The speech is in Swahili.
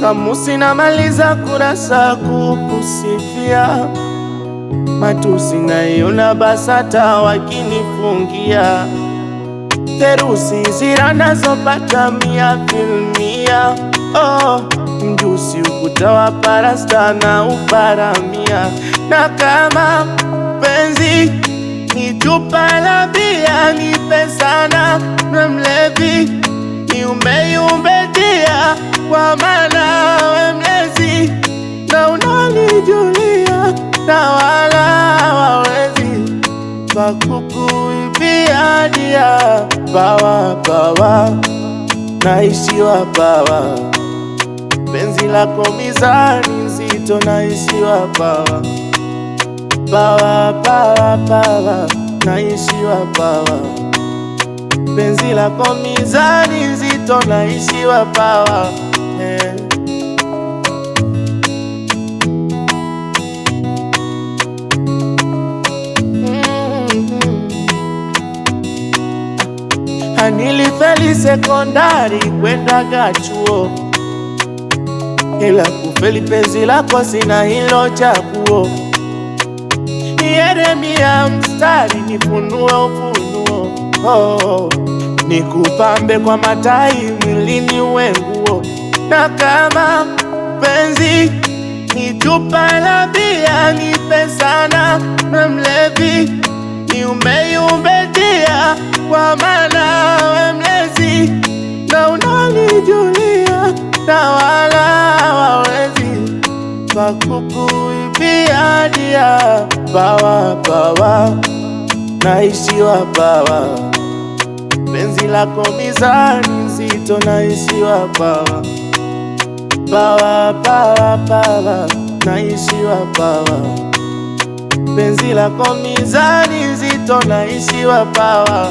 kamusi namaliza kurasa kukusifia, matusi naiona BASATA wakinifungia, terusi zira nazopata 100%. Oh, mjusi ukuta wa parasta na uparamia, na kama penzi ni chupa la bia, nipe sana na mlevi niumbeyumbetia, kwa maana we mlezi na unanijulia, na wala wawezi pakukuibia dia. Pawa pawa naishiwa pawa, penzi lako mizani nzito naishiwa pawa. Pawa pawa pawa naishiwa pawa, penzi lako mizani nzito naishiwa pawa. Nilifeli sekondari kwenda gachuo, ila kufeli penzi lako sina hilo chaguo. Yeremia mstari nifunue ufunuo, oh, nikupambe kwa matai mwilini uwe nguo, na kama penzi ni chupa la bia, nipe sana na mlevi niumbeyumbetia, kwa maana we mlezi na unanijulia, na wala wawezi pakukuibia dia. Pawa pawa naishiwa pawa, penzi lako mizani nzito naishiwa pawa. Pawa pawa pawa naishiwa pawa, penzi lako mizani nzito naishiwa pawa.